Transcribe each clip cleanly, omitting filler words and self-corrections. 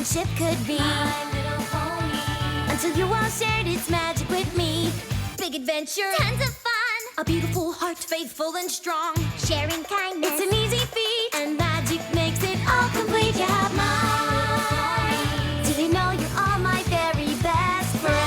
friendship could be. My Little Pony. Until you all shared its magic with me. Big adventure, tons of fun. A beautiful heart, faithful and strong. Sharing kindness, it's an easy feat. And magic makes it all complete. You have mine. Do you know you're all my very best friends?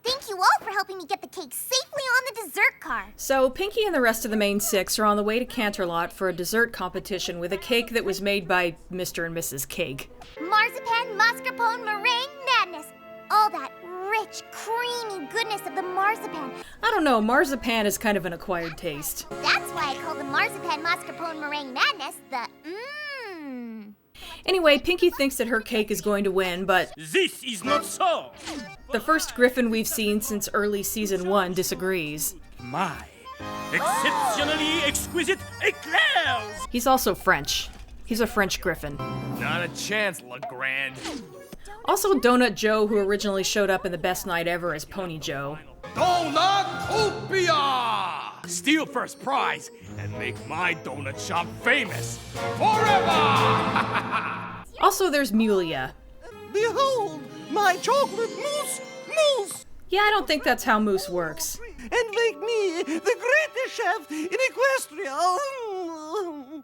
Thank you all for helping me get the cake safely on the dessert car. So Pinky and the rest of the main six are on the way to Canterlot for a dessert competition with a cake that was made by Mr. and Mrs. Cake. Marzipan, mascarpone, meringue, madness. All that rich, creamy goodness of the marzipan. I don't know, marzipan is kind of an acquired taste. That's why I call the marzipan, mascarpone, meringue madness the Anyway, Pinky thinks that her cake is going to win, but This is not so! the first Griffin we've seen since early season 1 disagrees. My exceptionally exquisite eclairs! He's also French. He's a French Griffin. Not a chance, Legrand. Also Donut Joe, who originally showed up in The Best Night Ever as Pony Joe. Donutopia! Steal first prize and make my donut shop famous forever! Also there's Mulia. Behold, my chocolate mousse! Yeah, I don't think that's how mousse works. And make me the greatest chef in Equestria!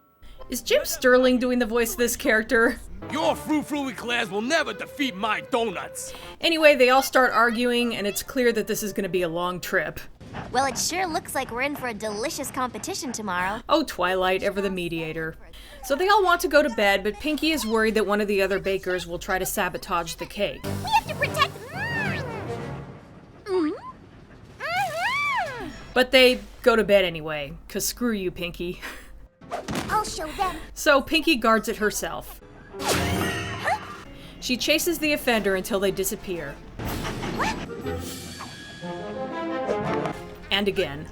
Is Jim Sterling doing the voice of this character? Your frou-frou eclairs will never defeat my donuts! Anyway, they all start arguing, and it's clear that this is going to be a long trip. Well, it sure looks like we're in for a delicious competition tomorrow. Oh, Twilight, ever the mediator. So they all want to go to bed, but Pinky is worried that one of the other bakers will try to sabotage the cake. We have to protect. But they go to bed anyway, 'cause screw you, Pinky. I'll show them. So Pinky guards it herself. She chases the offender until they disappear. And again.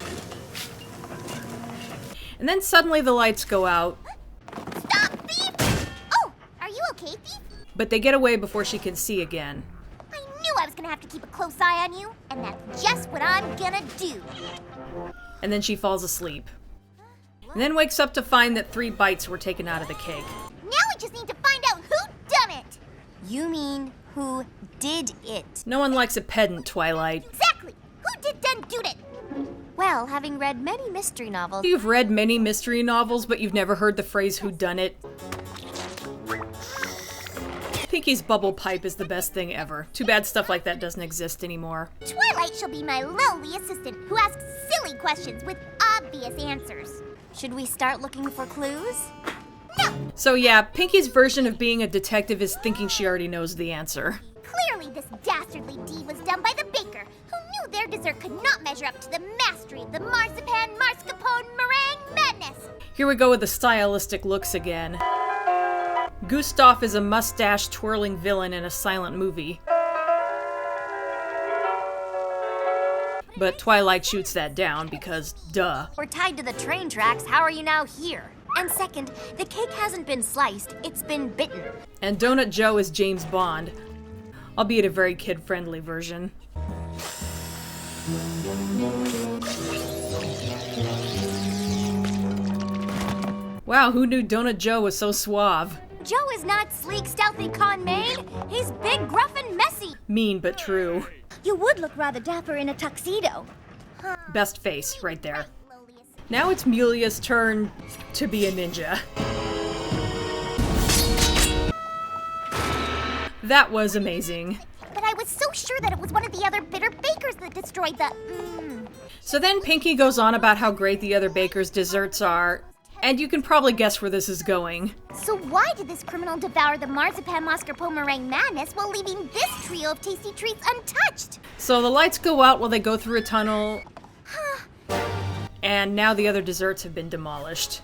And then suddenly the lights go out, Stop, thief! Oh, are you okay, thief? but they get away before she can see again. I knew I was gonna have to keep a close eye on you, and that's just what I'm gonna do. And then she falls asleep. And then wakes up to find that 3 bites were taken out of the cake. Now we just need to find out who done it. You mean who did it? No one likes a pedant, Twilight. Exactly. Who did done do it? Well, having read many mystery novels, You've read many mystery novels, but you've never heard the phrase whodunit. Pinky's bubble pipe is the best thing ever. Too bad stuff like that doesn't exist anymore. Twilight shall be my lowly assistant who asks silly questions with obvious answers. should we start looking for clues? So yeah, Pinky's version of being a detective is thinking she already knows the answer. Clearly this dastardly deed was done by the baker, who knew their dessert could not measure up to the mastery of the marzipan, mascarpone, meringue madness. Here we go with the stylistic looks again. Gustav is a mustache-twirling villain in a silent movie. But Twilight shoots that down because, duh. We're tied to the train tracks, how are you now here? And second, the cake hasn't been sliced, it's been bitten. And Donut Joe is James Bond, albeit a very kid-friendly version. Wow, who knew Donut Joe was so suave? Joe is not sleek, stealthy con maid. He's big, gruff, and messy. Mean but true. You would look rather dapper in a tuxedo. Best face, right there. Now it's Mulia's turn to be a ninja. That was amazing. But I was so sure that it was one of the other bitter bakers that destroyed the So then Pinky goes on about how great the other bakers' desserts are, and you can probably guess where this is going. So why did this criminal devour the marzipan mascarpone meringue madness while leaving this trio of tasty treats untouched? So the lights go out while they go through a tunnel, and now the other desserts have been demolished.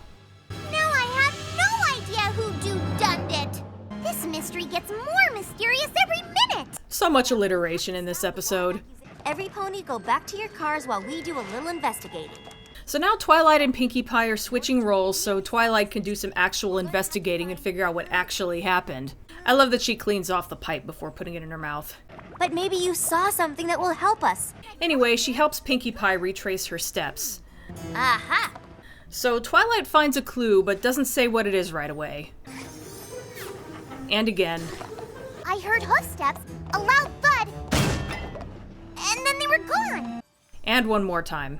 Now I have no idea who done it. This mystery gets more mysterious every minute. So much alliteration in this episode. Every pony go back to your cars while we do a little investigating. So now Twilight and Pinkie Pie are switching roles so Twilight can do some actual investigating and figure out what actually happened. I love that she cleans off the pipe before putting it in her mouth. But maybe you saw something that will help us. Anyway, she helps Pinkie Pie retrace her steps. Aha! So Twilight finds a clue, but doesn't say what it is right away. And again. I heard hoofsteps, a loud thud, and then they were gone. And one more time.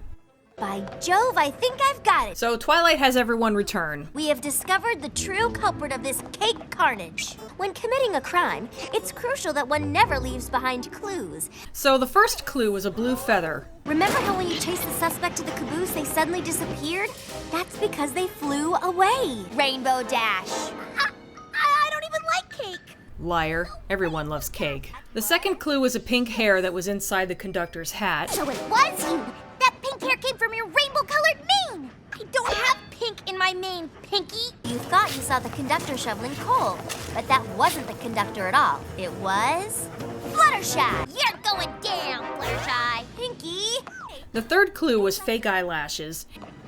By Jove, I think I've got it. So Twilight has everyone return. We have discovered the true culprit of this cake carnage. When committing a crime, it's crucial that one never leaves behind clues. So the first clue was a blue feather. Remember how when you chased the suspect to the caboose, they suddenly disappeared? That's because they flew away. Rainbow Dash. I don't even like cake. Liar. Everyone loves cake. The second clue was a pink hair that was inside the conductor's hat. So it was you. That pink hair came from your rainbow-colored mane. I don't have pink in my mane, Pinky. You thought you saw the conductor shoveling coal, but that wasn't the conductor at all. It was Fluttershy. You're going down, Fluttershy. Pinky. The third clue was fake eyelashes.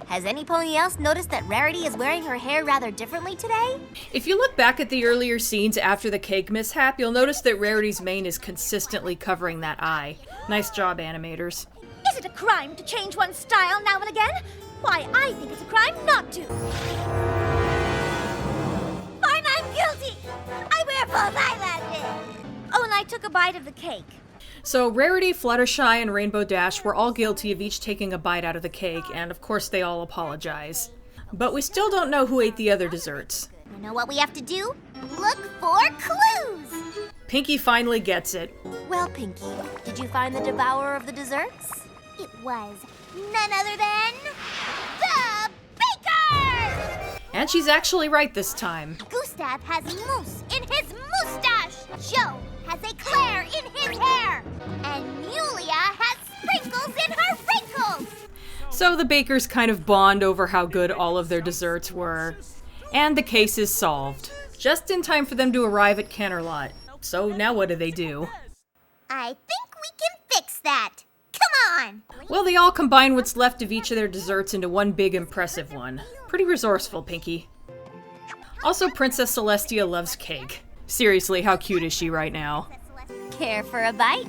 Has any pony else noticed that Rarity is wearing her hair rather differently today? If you look back at the earlier scenes after the cake mishap, you'll notice that Rarity's mane is consistently covering that eye. Nice job, animators. Is it a crime to change one's style now and again? Why, I think it's a crime not to. Fine, I'm guilty. I wear false eyelashes. Oh, and I took a bite of the cake. So Rarity, Fluttershy, and Rainbow Dash were all guilty of each taking a bite out of the cake, and of course they all apologize. But we still don't know who ate the other desserts. You know what we have to do? Look for clues. Pinky finally gets it. Well, Pinky, did you find the devourer of the desserts? It was none other than the baker! And she's actually right this time. Gustav has mousse in his moustache. Joe has eclair in his hair. And Yulia has sprinkles in her wrinkles. So the bakers kind of bond over how good all of their desserts were. And the case is solved. Just in time for them to arrive at Canterlot. So now what do? I think we can fix that. Come on! Well, they all combine what's left of each of their desserts into one big impressive one. Pretty resourceful, Pinky. Also, Princess Celestia loves cake. Seriously, how cute is she right now? Care for a bite?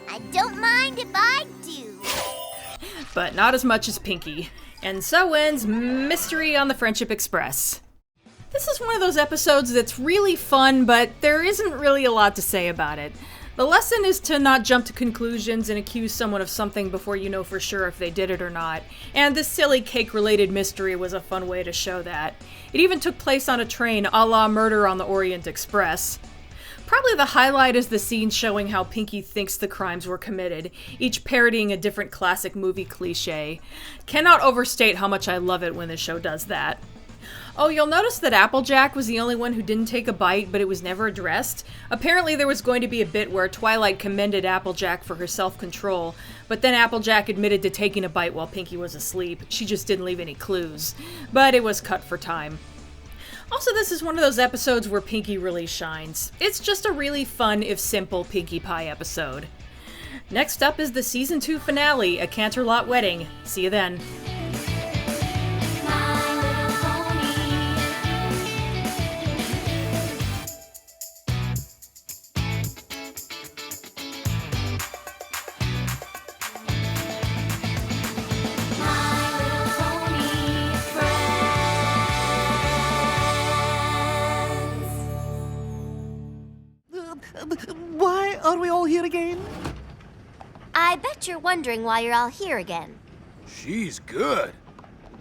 I don't mind if I do. But not as much as Pinky. And so ends Mystery on the Friendship Express. This is one of those episodes that's really fun, but there isn't really a lot to say about it. The lesson is to not jump to conclusions and accuse someone of something before you know for sure if they did it or not. And this silly cake-related mystery was a fun way to show that. It even took place on a train, a la Murder on the Orient Express. Probably the highlight is the scene showing how Pinky thinks the crimes were committed, each parodying a different classic movie cliche. Cannot overstate how much I love it when this show does that. Oh, you'll notice that Applejack was the only one who didn't take a bite, but it was never addressed. Apparently there was going to be a bit where Twilight commended Applejack for her self-control, but then Applejack admitted to taking a bite while Pinky was asleep. She just didn't leave any clues. But it was cut for time. Also, this is one of those episodes where Pinky really shines. It's just a really fun, if simple, Pinkie Pie episode. Next up is the Season 2 finale, A Canterlot Wedding. See you then. Why are we all here again? I bet you're wondering why you're all here again. She's good.